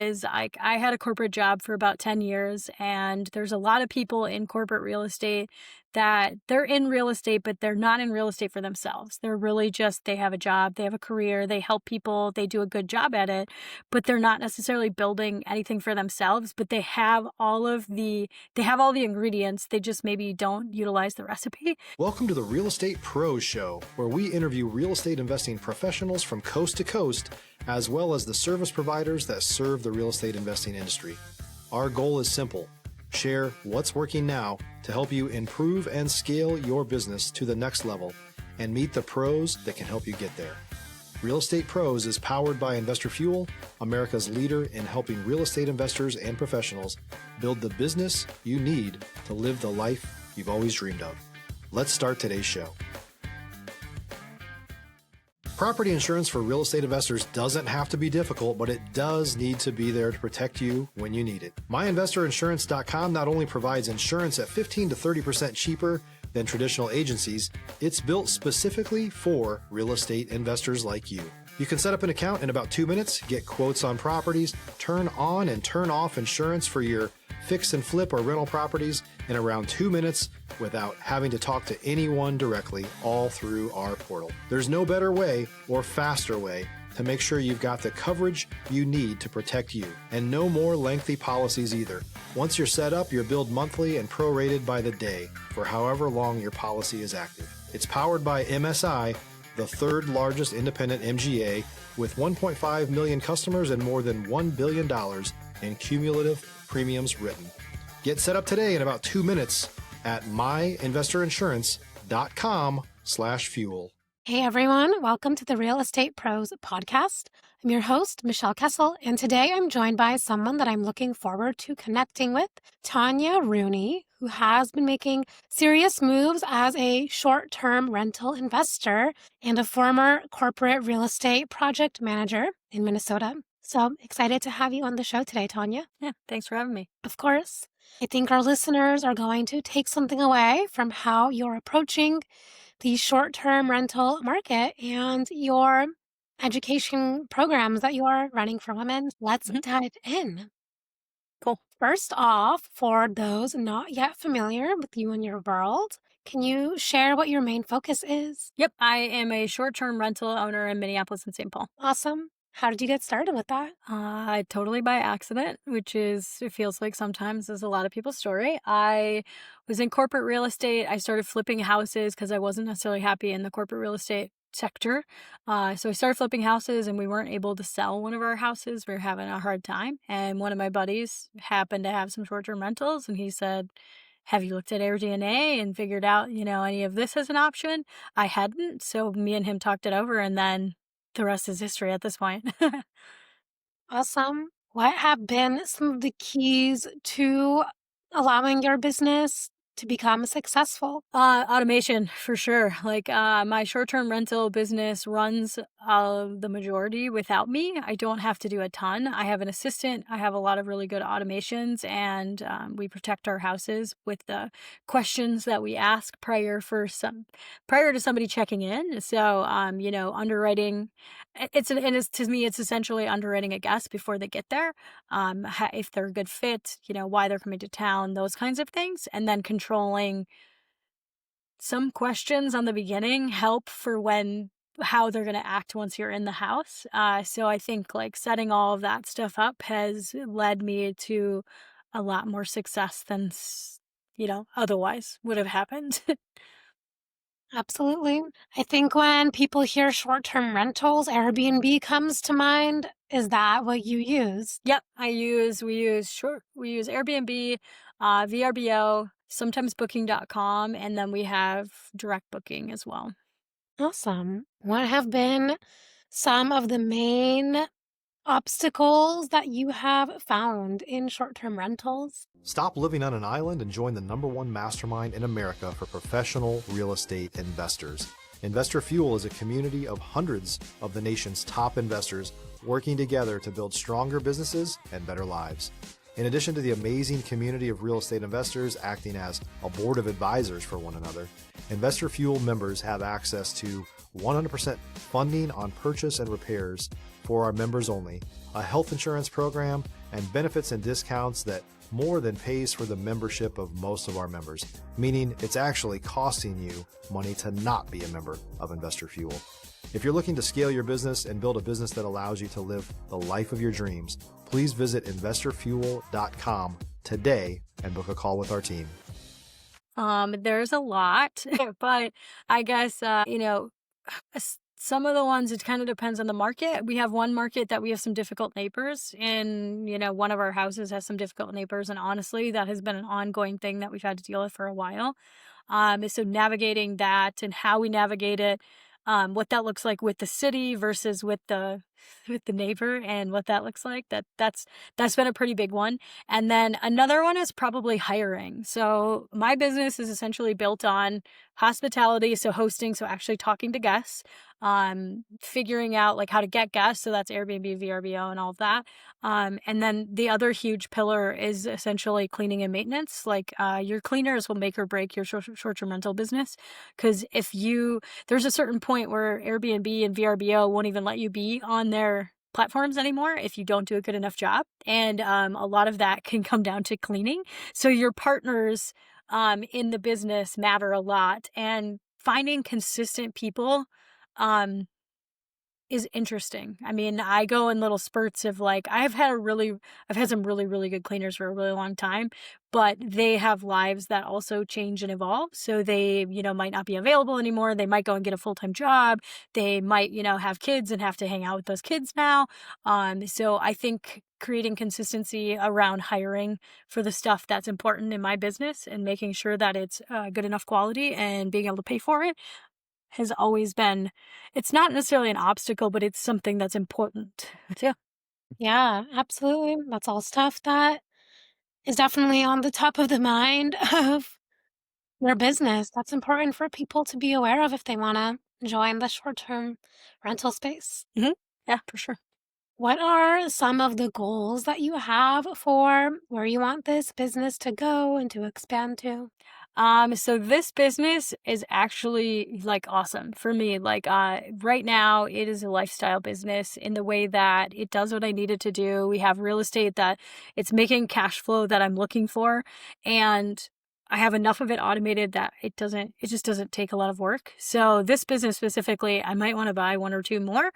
is like I had a corporate job for about 10 years, and there's a lot of people in corporate real estate that they're in real estate, but they're not in real estate for themselves. They're really just, they have a job, they have a career, they help people, they do a good job at it, but they're not necessarily building anything for themselves, but they have all the ingredients. They just maybe don't utilize the recipe. Welcome to the Real Estate Pros Show, where we interview real estate investing professionals from coast to coast, as well as the service providers that serve the real estate investing industry. Our goal is simple: share what's working now to help you improve and scale your business to the next level and meet the pros that can help you get there. Real Estate Pros is powered by Investor Fuel, America's leader in helping real estate investors and professionals build the business you need to live the life you've always dreamed of. Let's start today's show. Property insurance for real estate investors doesn't have to be difficult, but it does need to be there to protect you when you need it. MyInvestorInsurance.com not only provides insurance at 15 to 30% cheaper than traditional agencies, it's built specifically for real estate investors like you. You can set up an account in about 2 minutes, get quotes on properties, turn on and turn off insurance for your fix and flip or rental properties in around 2 minutes without having to talk to anyone directly, all through our portal. There's no better way or faster way to make sure you've got the coverage you need to protect you, and no more lengthy policies either. Once you're set up, you're billed monthly and prorated by the day for however long your policy is active. It's powered by MSI, the third largest independent MGA, with 1.5 million customers and more than $1 billion in cumulative premiums written. Get set up today in about 2 minutes at myinvestorinsurance.com/fuel. Hey everyone, welcome to the Real Estate Pros podcast. I'm your host, Michelle Kesil, and today I'm joined by someone that I'm looking forward to connecting with, Tanya Rooney, who has been making serious moves as a short-term rental investor and a former corporate real estate project manager in Minnesota. So excited to have you on the show today, Tanya. Yeah, thanks for having me. Of course. I think our listeners are going to take something away from how you're approaching the short-term rental market and your education programs that you are running for women. Let's dive in. Cool. First off, for those not yet familiar with you and your world, can you share what your main focus is? Yep, I am a short-term rental owner in Minneapolis and St. Paul. Awesome. How did you get started with that? Totally by accident, it feels like sometimes is a lot of people's story. I was in corporate real estate. I started flipping houses because I wasn't necessarily happy in the corporate real estate sector. So I started flipping houses, and we weren't able to sell one of our houses. We were having a hard time. And one of my buddies happened to have some short-term rentals, and he said, "Have you looked at Airbnb and figured out, any of this as an option?" I hadn't. So me and him talked it over, and then the rest is history at this point. Awesome. What have been some of the keys to allowing your business to become successful? Automation, for sure. My short-term rental business runs the majority without me. I don't have to do a ton. I have an assistant. I have a lot of really good automations, and we protect our houses with the questions that we ask prior to somebody checking in. So, underwriting. To me, it's essentially underwriting a guest before they get there. If they're a good fit, why they're coming to town, those kinds of things, and then controlling some questions on the beginning help for how they're going to act once you're in the house. So I think setting all of that stuff up has led me to a lot more success than, otherwise would have happened. Absolutely. I think when people hear short-term rentals, Airbnb comes to mind. Is that what you use? Yep, we use Airbnb, VRBO, sometimes Booking.com, and then we have direct booking as well. Awesome. What have been some of the main obstacles that you have found in short-term rentals? Stop living on an island and join the #1 mastermind in America for professional real estate investors. Investor Fuel is a community of hundreds of the nation's top investors working together to build stronger businesses and better lives. In addition to the amazing community of real estate investors acting as a board of advisors for one another, Investor Fuel members have access to 100% funding on purchase and repairs for our members only, a health insurance program, and benefits and discounts that more than pays for the membership of most of our members, meaning it's actually costing you money to not be a member of Investor Fuel. If you're looking to scale your business and build a business that allows you to live the life of your dreams, please visit investorfuel.com today and book a call with our team. There's a lot, but I guess, some of the ones, it kind of depends on the market. We have one market that we have some difficult neighbors, and, one of our houses has some difficult neighbors. And honestly, that has been an ongoing thing that we've had to deal with for a while. So navigating that and how we navigate it, what that looks like with the city versus with the neighbor, and what that looks like, that's been a pretty big one. And then another one is probably hiring. So my business is essentially built on hospitality, so hosting, so actually talking to guests, figuring out like how to get guests, so that's Airbnb, VRBO, and all of that. And then the other huge pillar is essentially cleaning and maintenance. Like your cleaners will make or break your short-term rental business, because there's a certain point where Airbnb and VRBO won't even let you be on their platforms anymore if you don't do a good enough job. And a lot of that can come down to cleaning. So your partners in the business matter a lot, and finding consistent people is interesting. I mean, I go in little spurts of like, I've had some really, really good cleaners for a really long time, but they have lives that also change and evolve. So they, might not be available anymore. They might go and get a full-time job. They might, have kids and have to hang out with those kids now. So I think creating consistency around hiring for the stuff that's important in my business and making sure that it's good enough quality and being able to pay for it has always been, it's not necessarily an obstacle, but it's something that's important too. Yeah, absolutely. That's all stuff that is definitely on the top of the mind of their business. That's important for people to be aware of if they want to join the short-term rental space. Mm-hmm. Yeah, for sure. What are some of the goals that you have for where you want this business to go and to expand to? So this business is actually like awesome for me. Like, right now it is a lifestyle business in the way that it does what I need it to do. We have real estate that it's making cash flow that I'm looking for. And I have enough of it automated that it just doesn't take a lot of work. So this business specifically, I might want to buy one or two more.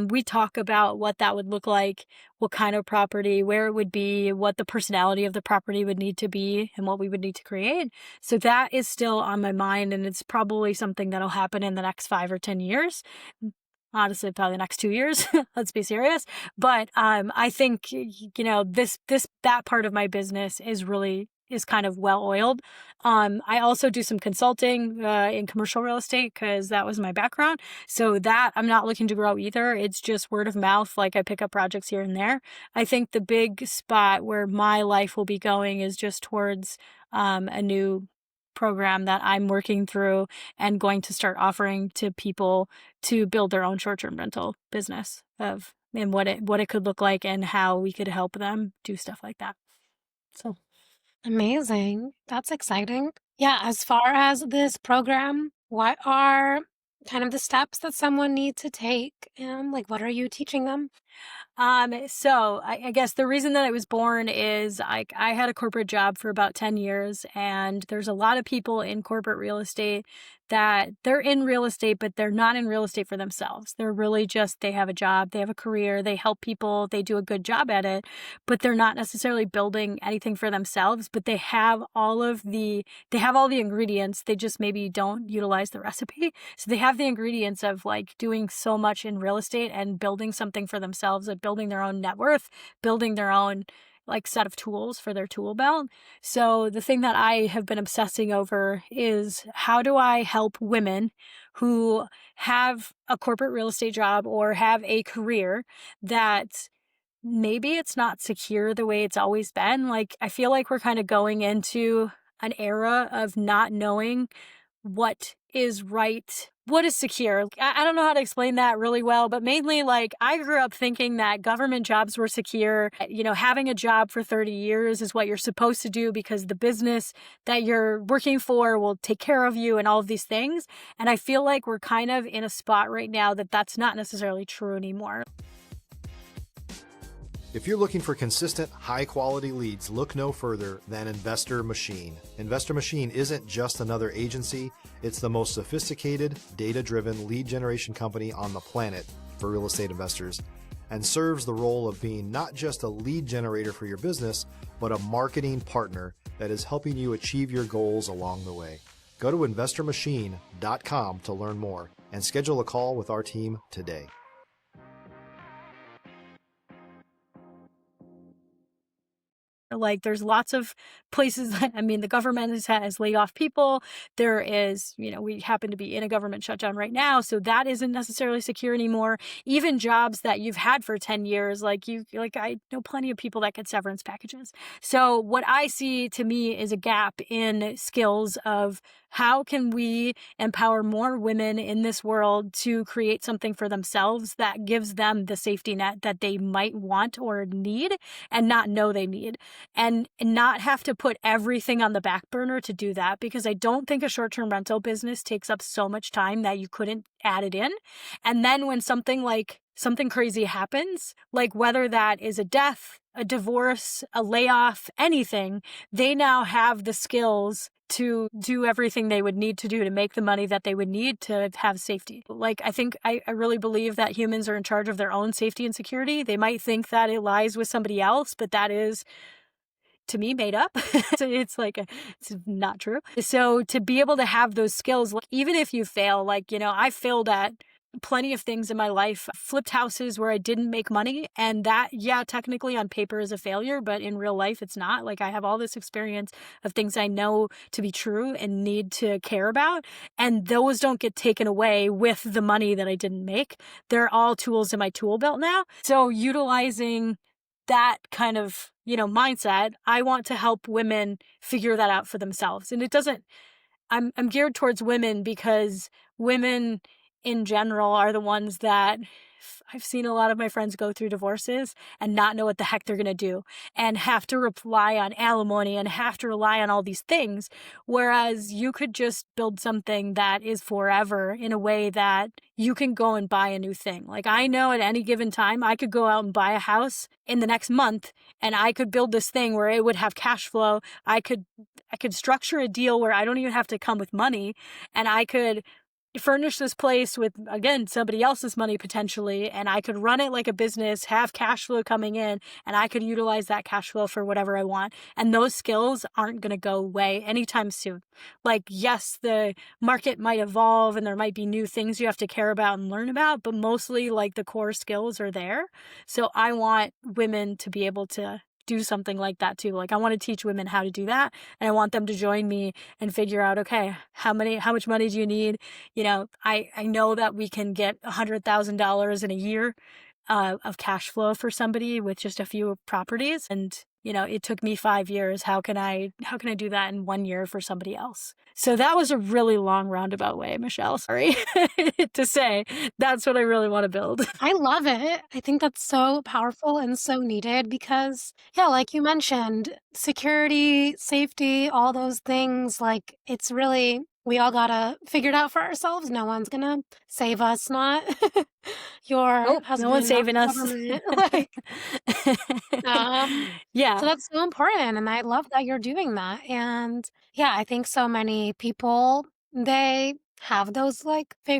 We talk about what that would look like, what kind of property, where it would be, what the personality of the property would need to be, and what we would need to create. So that is still on my mind, and it's probably something that'll happen in the next 5 or 10 years. Honestly, probably the next 2 years. Let's be serious. But I think that part of my business is kind of well oiled. I also do some consulting in commercial real estate because that was my background. So that I'm not looking to grow either. It's just word of mouth. Like I pick up projects here and there. I think the big spot where my life will be going is just towards a new program that I'm working through and going to start offering to people to build their own short-term rental business and what it could look like and how we could help them do stuff like that. So Amazing. That's exciting. Yeah, as far as this program, what are kind of the steps that someone needs to take? And like, what are you teaching them? So I guess the reason that I was born is I had a corporate job for about 10 years, and there's a lot of people in corporate real estate that they're in real estate, but they're not in real estate for themselves. They're really just, they have a job, they have a career, they help people, they do a good job at it, but they're not necessarily building anything for themselves, but they have all the ingredients. They just maybe don't utilize the recipe. So they have the ingredients of like doing so much in real estate and building something for themselves, and building their own net worth, building their own like set of tools for their tool belt. So the thing that I have been obsessing over is how do I help women who have a corporate real estate job or have a career that maybe it's not secure the way it's always been. Like I feel like we're kind of going into an era of not knowing what is right? What is secure? I don't know how to explain that really well, but mainly like I grew up thinking that government jobs were secure. Having a job for 30 years is what you're supposed to do because the business that you're working for will take care of you and all of these things. And I feel like we're kind of in a spot right now that that's not necessarily true anymore. If you're looking for consistent, high-quality leads, look no further than Investor Machine. Investor Machine isn't just another agency, it's the most sophisticated, data-driven lead generation company on the planet for real estate investors, and serves the role of being not just a lead generator for your business, but a marketing partner that is helping you achieve your goals along the way. Go to investormachine.com to learn more and schedule a call with our team today. Like there's lots of places that, the government has laid off people. There is, we happen to be in a government shutdown right now. So that isn't necessarily secure anymore. Even jobs that you've had for 10 years, I know plenty of people that get severance packages. So what I see to me is a gap in skills of how can we empower more women in this world to create something for themselves that gives them the safety net that they might want or need and not know they need, and not have to put everything on the back burner to do that, because I don't think a short-term rental business takes up so much time that you couldn't add it in. And then when something crazy happens, like whether that is a death, a divorce, a layoff, anything, they now have the skills to do everything they would need to do to make the money that they would need to have safety. I really believe that humans are in charge of their own safety and security. They might think that it lies with somebody else, but that is, to me, made up. So it's not true. So to be able to have those skills, even if you fail, I failed at plenty of things in my life, flipped houses where I didn't make money. And that, yeah, technically on paper is a failure, but in real life, it's not. I have all this experience of things I know to be true and need to care about. And those don't get taken away with the money that I didn't make. They're all tools in my tool belt now. So utilizing that kind of, mindset, I want to help women figure that out for themselves. And I'm geared towards women because women in general are the ones that I've seen a lot of my friends go through divorces and not know what the heck they're going to do and have to rely on alimony and have to rely on all these things. Whereas you could just build something that is forever in a way that you can go and buy a new thing. I know at any given time, I could go out and buy a house in the next month and I could build this thing where it would have cash flow. I could structure a deal where I don't even have to come with money, and I could furnish this place with, again, somebody else's money potentially, and I could run it like a business, have cash flow coming in, and I could utilize that cash flow for whatever I want. And those skills aren't going to go away anytime soon. Yes, the market might evolve and there might be new things you have to care about and learn about, but mostly the core skills are there. So I want women to be able to do something like that too. I want to teach women how to do that, and I want them to join me and figure out, okay, how much money do you need? I know that we can get $100,000 in a year of cash flow for somebody with just a few properties. And, it took me 5 years. How can I do that in 1 year for somebody else? So that was a really long roundabout way, Michelle, sorry, to say that's what I really want to build. I love it. I think that's so powerful and so needed because, yeah, like you mentioned, security, safety, all those things, it's really, we all gotta figure it out for ourselves. No one's gonna save us, not your Nope, no one's husband, not saving the us. government. So Yeah. that's so important, and I love that you're doing that. And yeah, I think so many people, they have those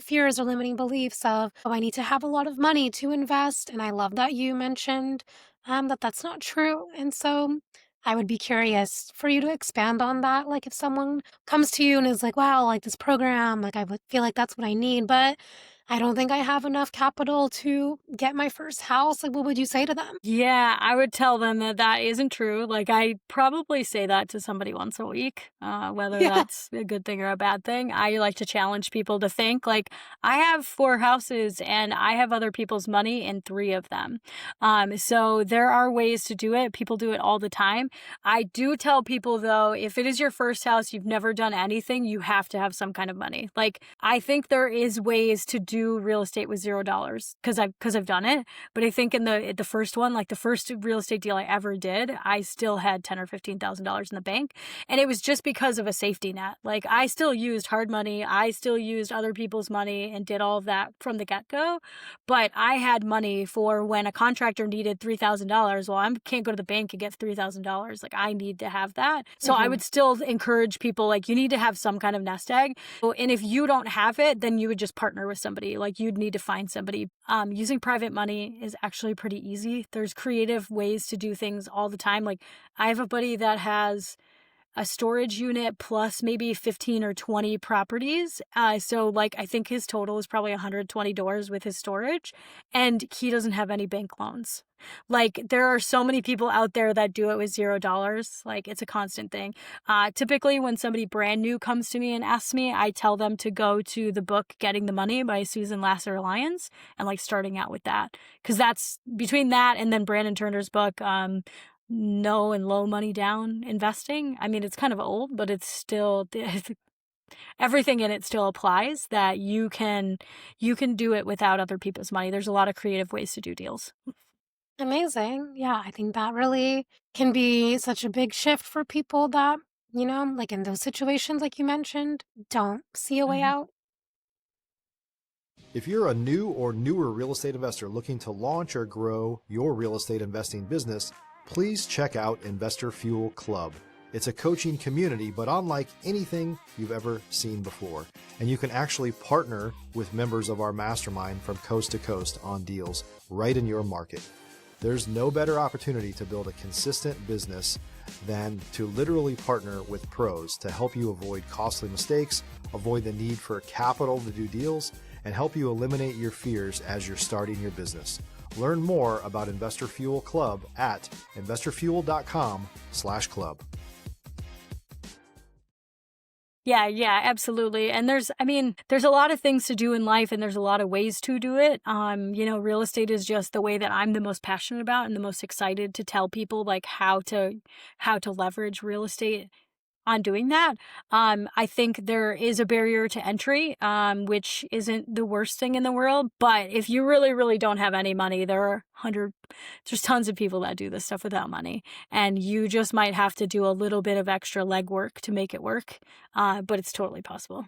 fears or limiting beliefs of, oh, I need to have a lot of money to invest. And I love that you mentioned that that's not true. And so I would be curious for you to expand on that. If someone comes to you and is like, wow, this program, I would feel like that's what I need, but I don't think I have enough capital to get my first house. Like, what would you say to them? Yeah, I would tell them that that isn't true. Like, I probably say that to somebody once a week, whether Yeah. that's a good thing or a bad thing. I like to challenge people to think like, I have 4 houses and I have other people's money in 3 of them. So there are ways to do it. People do it all the time. I do tell people though, if it is your first house, you've never done anything, you have to have some kind of money. Like, I think there is ways to do real estate with $0 because I've done it. But I think in the first one, like the first real estate deal I ever did, I still had $10,000 or $15,000 in the bank. And it was just because of a safety net. Like, I still used hard money. I still used other people's money and did all of that from the get-go. But I had money for when a contractor needed $3,000. Well, I can't go to the bank and get $3,000. Like, I need to have that. So I Hmm. would still encourage people, like, you need to have some kind of nest egg. And if you don't have it, then you would just partner with somebody. Like, you'd need to find somebody. Using private money is actually pretty easy. There's creative ways to do things all the time. Like, I have a buddy that has a storage unit plus maybe 15 or 20 properties. So like, I think his total is probably 120 doors with his storage, and he doesn't have any bank loans. Like, there are so many people out there that do it with $0. Like, it's a constant thing. Typically when somebody brand new comes to me and asks me, I tell them to go to the book Getting the Money by Susan Lasser Lyons and like starting out with that. Cause that's between that and then Brandon Turner's book, no and low money down investing. I mean, it's kind of old, but it's still everything in it still applies, that you can do it without other people's money. There's a lot of creative ways to do deals. Amazing. Yeah, I think that really can be such a big shift for people that, like in those situations, like you mentioned, don't see a way Mhm. out. If you're a new or newer real estate investor looking to launch or grow your real estate investing business, please check out Investor Fuel Club. It's a coaching community, but unlike anything you've ever seen before. And you can actually partner with members of our mastermind from coast to coast on deals right in your market. There's no better opportunity to build a consistent business than to literally partner with pros to help you avoid costly mistakes, avoid the need for capital to do deals, and help you eliminate your fears as you're starting your business. Learn more about Investor Fuel Club at investorfuel.com/club. Yeah, absolutely. And there's a lot of things to do in life and there's a lot of ways to do it. Real estate is just the way that I'm the most passionate about and the most excited to tell people like how to leverage real estate on doing that. I think there is a barrier to entry, which isn't the worst thing in the world. But if you really, really don't have any money, there's tons of people that do this stuff without money. And you just might have to do a little bit of extra legwork to make it work. But it's totally possible.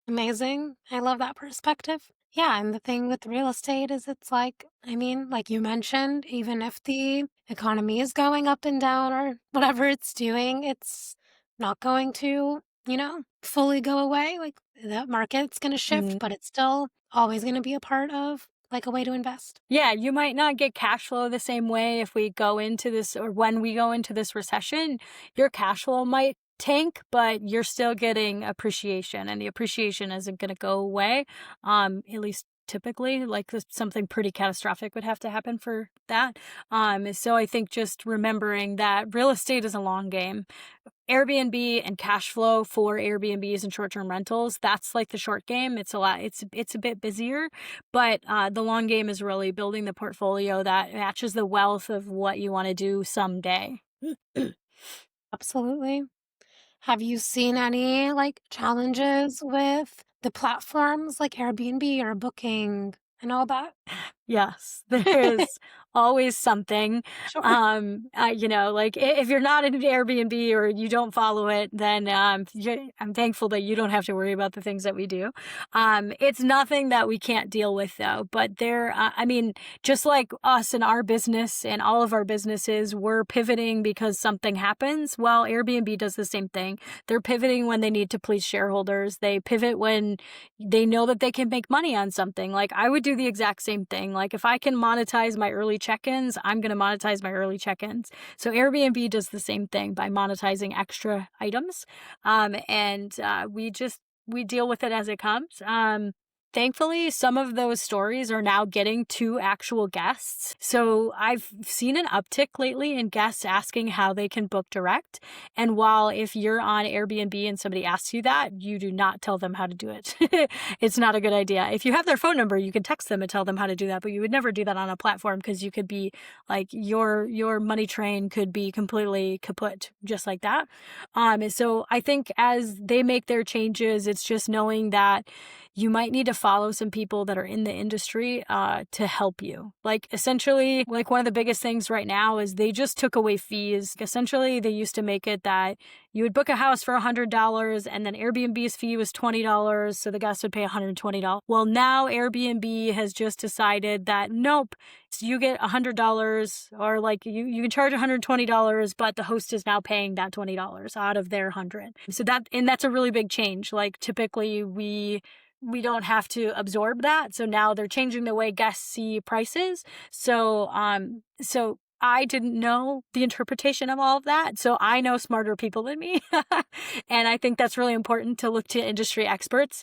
Amazing. I love that perspective. Yeah, and the thing with real estate is it's like, like you mentioned, even if the economy is going up and down or whatever it's doing, it's not going to, fully go away. Like that market's going to shift, but it's still always going to be a part of like a way to invest. Yeah, you might not get cash flow the same way if we go into this or when we go into this recession. Your cash flow might tank, but you're still getting appreciation, and the appreciation isn't going to go away. At least typically, like something pretty catastrophic would have to happen for that. So I think just remembering that real estate is a long game. Airbnb and cash flow for Airbnbs and short-term rentals, that's like the short game. It's a bit busier, but the long game is really building the portfolio that matches the wealth of what you want to do someday. Absolutely. Have you seen any like challenges with the platforms like Airbnb or Booking and all that? Yes, there is always something. Sure. Like if you're not in an Airbnb or you don't follow it, then I'm thankful that you don't have to worry about the things that we do. It's nothing that we can't deal with though. But just like us and our business and all of our businesses, we're pivoting because something happens. Well, Airbnb does the same thing. They're pivoting when they need to please shareholders. They pivot when they know that they can make money on something. Like I would do the exact same thing. Like if I can monetize my early check-ins, I'm going to monetize my early check-ins. So Airbnb does the same thing by monetizing extra items. And we deal with it as it comes. Thankfully, some of those stories are now getting to actual guests. So I've seen an uptick lately in guests asking how they can book direct. And while if you're on Airbnb and somebody asks you that, you do not tell them how to do it. It's not a good idea. If you have their phone number, you can text them and tell them how to do that, but you would never do that on a platform because you could be like your money train could be completely kaput just like that. So I think as they make their changes, it's just knowing that you might need to follow some people that are in the industry to help you. Like essentially, like one of the biggest things right now is they just took away fees. Essentially, they used to make it that you would book a house for $100 and then Airbnb's fee was $20. So the guest would pay $120. Well, now Airbnb has just decided that nope, so you get $100 or like you can charge $120, but the host is now paying that $20 out of their $100. So that's a really big change. Like typically we don't have to absorb that. So now they're changing the way guests see prices. So I didn't know the interpretation of all of that. So I know smarter people than me. And I think that's really important to look to industry experts.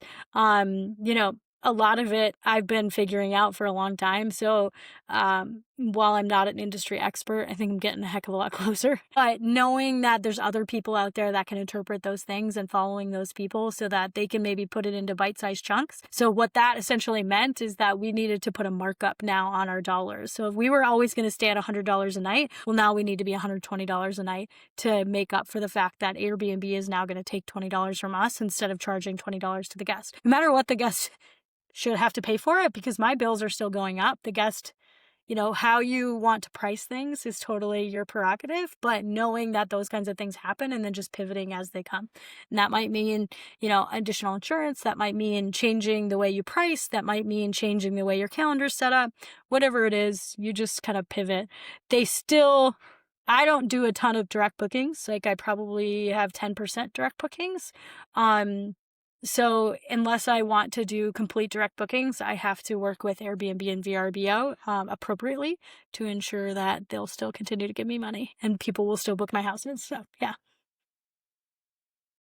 A lot of it I've been figuring out for a long time. So while I'm not an industry expert, I think I'm getting a heck of a lot closer. But knowing that there's other people out there that can interpret those things and following those people so that they can maybe put it into bite-sized chunks. So what that essentially meant is that we needed to put a markup now on our dollars. So if we were always going to stay at $100 a night, well, now we need to be $120 a night to make up for the fact that Airbnb is now going to take $20 from us instead of charging $20 to the guest. No matter what the guest should have to pay for it because my bills are still going up. The guest, how you want to price things is totally your prerogative, but knowing that those kinds of things happen and then just pivoting as they come. And that might mean, additional insurance. That might mean changing the way you price. That might mean changing the way your calendar's set up. Whatever it is, you just kind of pivot. I don't do a ton of direct bookings. Like I probably have 10% direct bookings. So unless I want to do complete direct bookings, I have to work with Airbnb and VRBO appropriately to ensure that they'll still continue to give me money and people will still book my houses. So yeah.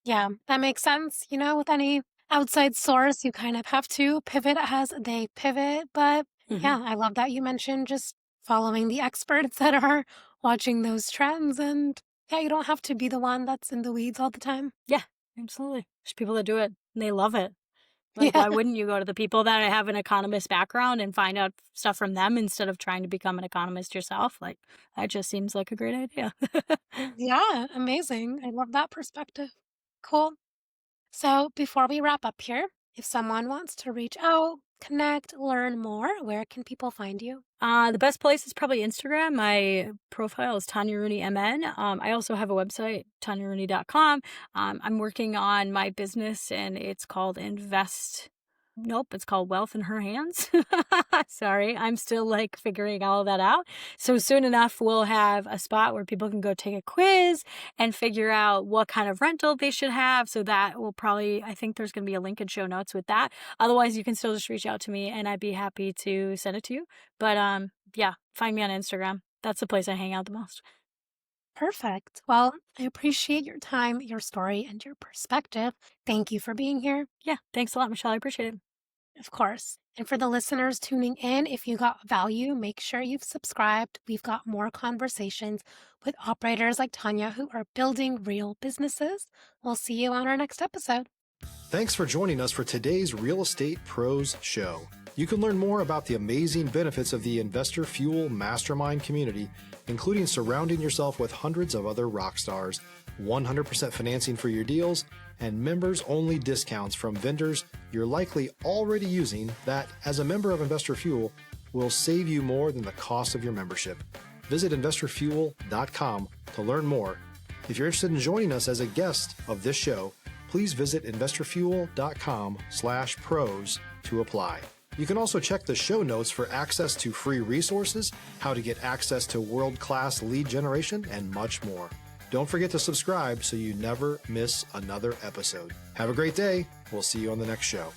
Yeah, that makes sense. With any outside source, you kind of have to pivot as they pivot. But yeah, I love that you mentioned just following the experts that are watching those trends. And yeah, you don't have to be the one that's in the weeds all the time. Yeah, absolutely. There's people that do it and they love it. Like, why wouldn't you go to the people that have an economist background and find out stuff from them instead of trying to become an economist yourself? Like, that just seems like a great idea. Yeah, amazing. I love that perspective. Cool. So before we wrap up here, if someone wants to reach out, connect, learn more, where can people find you? The best place is probably Instagram. My profile is Tanya Rooney MN. I also have a website, tanyarooney.com. I'm working on my business and it's called it's called Wealth in Her Hands. Sorry, I'm still figuring all that out. So soon enough, we'll have a spot where people can go take a quiz and figure out what kind of rental they should have. So that will I think there's going to be a link in show notes with that. Otherwise, you can still just reach out to me and I'd be happy to send it to you. But yeah, find me on Instagram. That's the place I hang out the most. Perfect. Well, I appreciate your time, your story, and your perspective. Thank you for being here. Yeah, thanks a lot, Michelle. I appreciate it. Of course. And for the listeners tuning in, if you got value, make sure you've subscribed. We've got more conversations with operators like Tanya who are building real businesses. We'll see you on our next episode. Thanks for joining us for today's Real Estate Pros Show. You can learn more about the amazing benefits of the Investor Fuel Mastermind community, including surrounding yourself with hundreds of other rock stars, 100% financing for your deals, and members-only discounts from vendors you're likely already using that, as a member of Investor Fuel, will save you more than the cost of your membership. Visit investorfuel.com to learn more. If you're interested in joining us as a guest of this show, please visit investorfuel.com/pros to apply. You can also check the show notes for access to free resources, how to get access to world-class lead generation, and much more. Don't forget to subscribe so you never miss another episode. Have a great day. We'll see you on the next show.